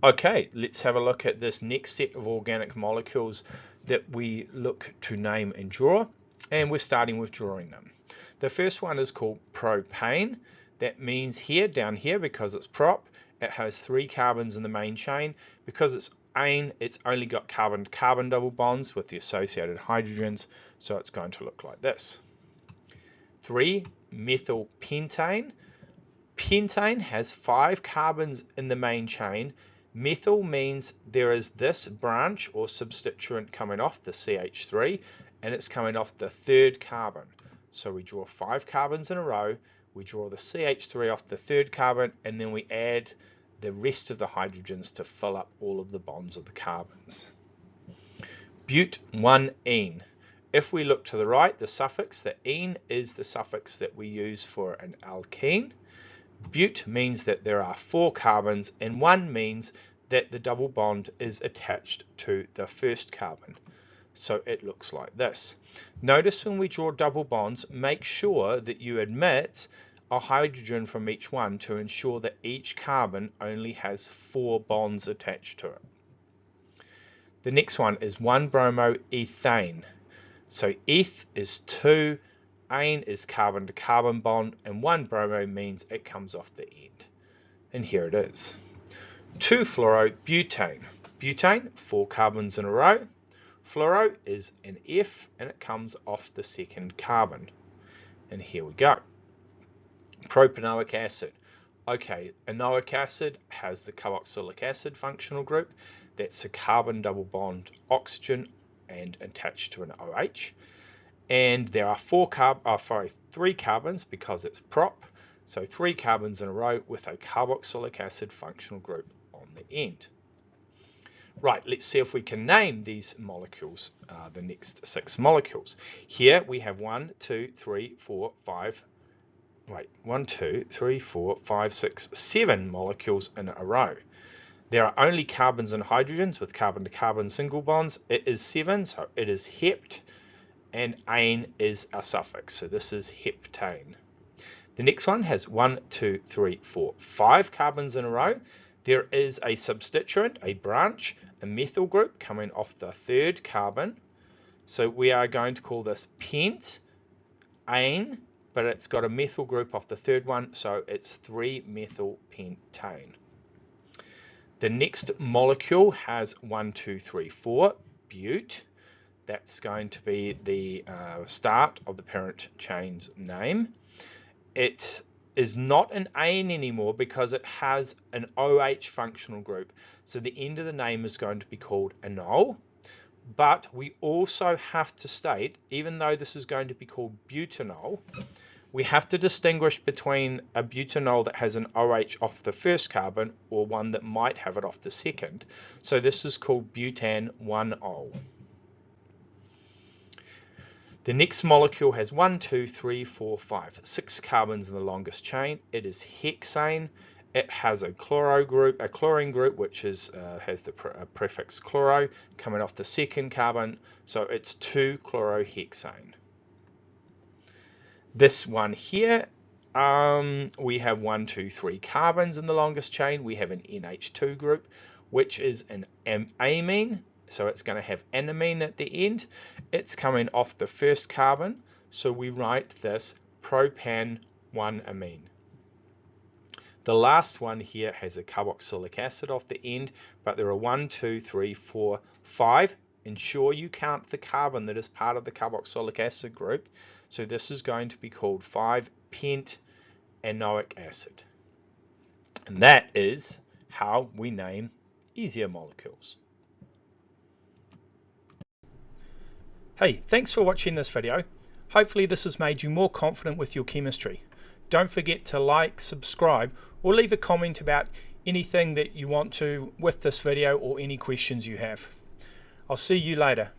Okay, let's have a look at this next set of organic molecules that we look to name and draw, and we're starting with drawing them. The first one is called propane. That means here, down here, because it's prop, it has 3 carbons in the main chain. Because it's ane, it's only got carbon-to-carbon double bonds with the associated hydrogens, so it's going to look like this. 3-methylpentane. Pentane has 5 carbons in the main chain. Methyl means there is this branch or substituent coming off the CH3, and it's coming off the 3rd carbon. So we draw 5 carbons in a row, we draw the CH3 off the 3rd carbon, and then we add the rest of the hydrogens to fill up all of the bonds of the carbons. But-1-ene. If we look to the right, the suffix, the ene, is the suffix that we use for an alkene. But means that there are 4 carbons, and 1 means that the double bond is attached to the 1st carbon. So it looks like this. Notice when we draw double bonds, make sure that you omit a hydrogen from each one to ensure that each carbon only has 4 bonds attached to it. The next one is 1-bromoethane. So eth is 2, ane is carbon to carbon bond, and 1-bromo means it comes off the end. And here it is. 2-fluorobutane. Butane, 4 carbons in a row. Fluoro is an F, and it comes off the 2nd carbon. And here we go. Propanoic acid. Okay, enoic acid has the carboxylic acid functional group. That's a carbon double bond oxygen and attached to an OH. And there are 3 carbons because it's prop, so 3 carbons in a row with a carboxylic acid functional group on the end. Right, let's see if we can name these molecules, the next 6 molecules. Here we have 1, 2, 3, 4, 5, 6, 7 molecules in a row. There are only carbons and hydrogens with carbon-to-carbon single bonds. It is 7, so it is hept. And ane is our suffix, so this is heptane. The next one has 1, 2, 3, 4, 5 carbons in a row. There is a substituent, a branch, a methyl group coming off the 3rd carbon. So we are going to call this pent, ane, but it's got a methyl group off the 3rd one, so it's 3-methylpentane. The next molecule has 1, 2, 3, 4, bute. That's going to be the start of the parent chain's name. It is not an ane anymore because it has an OH functional group. So the end of the name is going to be called enol. But we also have to state, even though this is going to be called butanol, we have to distinguish between a butanol that has an OH off the 1st carbon or one that might have it off the 2nd. So this is called butan-1-ol. The next molecule has 1, 2, 3, 4, 5, 6 carbons in the longest chain. It is hexane. It has a chlorine group, which is has the prefix chloro coming off the 2nd carbon. So it's 2-chlorohexane. This one here, we have 1, 2, 3 carbons in the longest chain. We have an NH2 group, which is an amine. So it's going to have anamine at the end. It's coming off the 1st carbon, so we write this propan-1-amine. The last one here has a carboxylic acid off the end, but there are 1, 2, 3, 4, 5. Ensure you count the carbon that is part of the carboxylic acid group. So this is going to be called 5-pentanoic acid. And that is how we name easier molecules. Hey, thanks for watching this video. Hopefully this has made you more confident with your chemistry. Don't forget to like, subscribe, or leave a comment about anything that you want to with this video or any questions you have. I'll see you later.